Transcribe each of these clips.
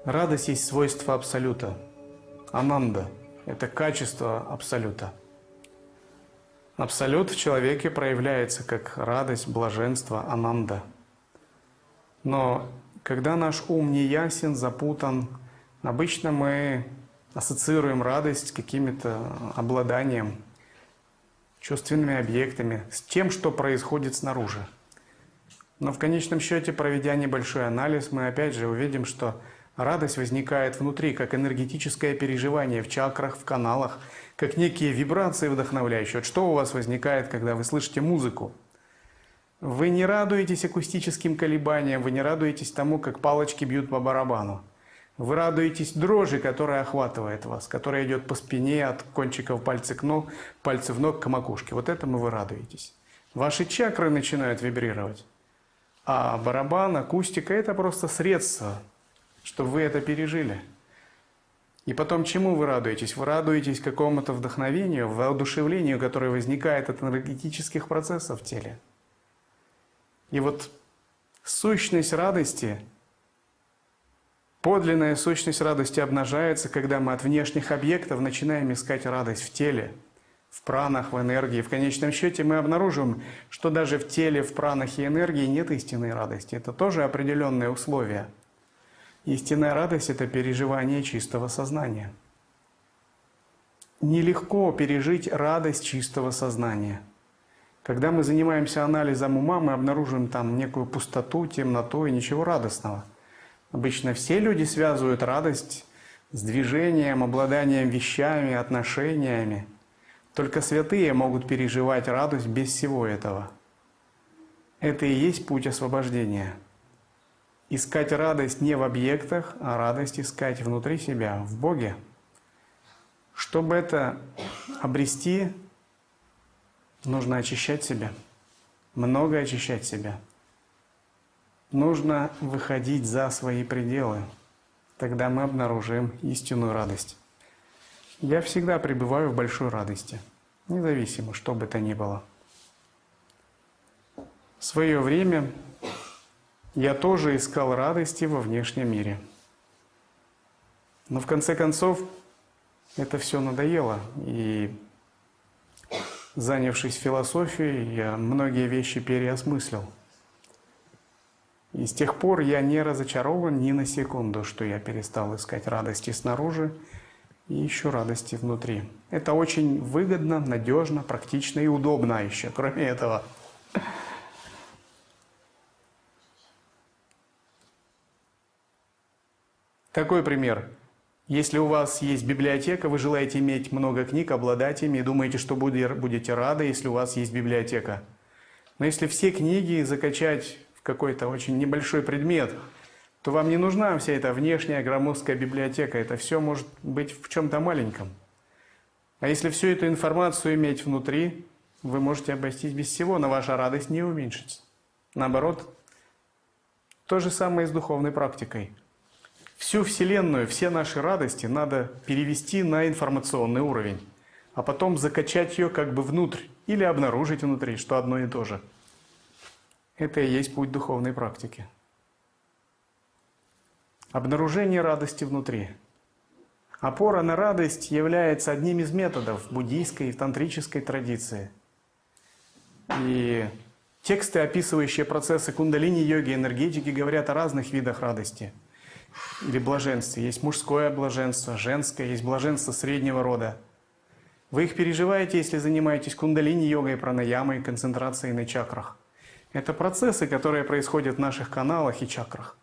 Радость есть свойство Абсолюта. Ананда – это качество Абсолюта. Абсолют в человеке проявляется как радость, блаженство, ананда. Но когда наш ум не ясен, запутан, обычно мы ассоциируем радость с каким-то обладанием, чувственными объектами, с тем, что происходит снаружи. Но в конечном счете, проведя небольшой анализ, мы опять же увидим, что радость возникает внутри, как энергетическое переживание в чакрах, в каналах, как некие вибрации вдохновляющие. Вот что у вас возникает, когда вы слышите музыку? Вы не радуетесь акустическим колебаниям, вы не радуетесь тому, как палочки бьют по барабану. Вы радуетесь дрожи, которая охватывает вас, которая идет по спине от кончиков пальцев ног к макушке. Вот этому вы радуетесь. Ваши чакры начинают вибрировать. А барабан, акустика – это просто средство, чтобы вы это пережили. И потом чему вы радуетесь? Вы радуетесь какому-то вдохновению, воодушевлению, которое возникает от энергетических процессов в теле. И вот сущность радости, подлинная сущность радости обнажается, когда мы от внешних объектов начинаем искать радость в теле, в пранах, в энергии. В конечном счете мы обнаружим, что даже в теле, в пранах и энергии нет истинной радости. Это тоже определенные условия. Истинная радость – это переживание чистого сознания. Нелегко пережить радость чистого сознания. Когда мы занимаемся анализом ума, мы обнаружим там некую пустоту, темноту и ничего радостного. Обычно все люди связывают радость с движением, обладанием вещами, отношениями. Только святые могут переживать радость без всего этого. Это и есть путь освобождения. Искать радость не в объектах, а радость искать внутри себя, в Боге. Чтобы это обрести, нужно очищать себя, много очищать себя. Нужно выходить за свои пределы. Тогда мы обнаружим истинную радость. Я всегда пребываю в большой радости, независимо, что бы то ни было. В свое время я тоже искал радости во внешнем мире. Но в конце концов это все надоело. И занявшись философией, я многие вещи переосмыслил. И с тех пор я не разочарован ни на секунду, что я перестал искать радости снаружи и ищу радости внутри. Это очень выгодно, надежно, практично и удобно еще, кроме этого. Такой пример. Если у вас есть библиотека, вы желаете иметь много книг, обладать ими, и думаете, что будете рады, если у вас есть библиотека. Но если все книги закачать в какой-то очень небольшой предмет, то вам не нужна вся эта внешняя громоздкая библиотека. Это все может быть в чем-то маленьком. А если всю эту информацию иметь внутри, вы можете обойтись без всего, но ваша радость не уменьшится. Наоборот, то же самое и с духовной практикой. Всю Вселенную, все наши радости надо перевести на информационный уровень, а потом закачать ее как бы внутрь или обнаружить внутри, что одно и то же. Это и есть путь духовной практики. Обнаружение радости внутри. Опора на радость является одним из методов буддийской и тантрической традиции. И тексты, описывающие процессы кундалини-йоги и энергетики, говорят о разных видах радости или блаженстве. Есть мужское блаженство, женское, есть блаженство среднего рода. Вы их переживаете, если занимаетесь кундалини-йогой, пранаямой, концентрацией на чакрах. Это процессы, которые происходят в наших каналах и чакрах.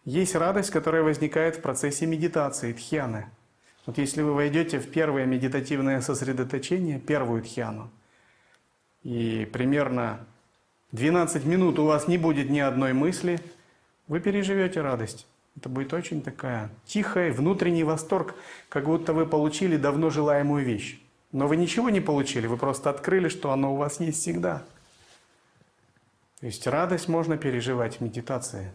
Есть радость, которая возникает в процессе медитации, дхьяны. Вот если вы войдете в первое медитативное сосредоточение, первую дхьяну, и примерно 12 минут у вас не будет ни одной мысли, вы переживете радость. Это будет очень такая тихая, внутренний восторг, как будто вы получили давно желаемую вещь. Но вы ничего не получили, вы просто открыли, что оно у вас есть всегда. То есть радость можно переживать в медитации.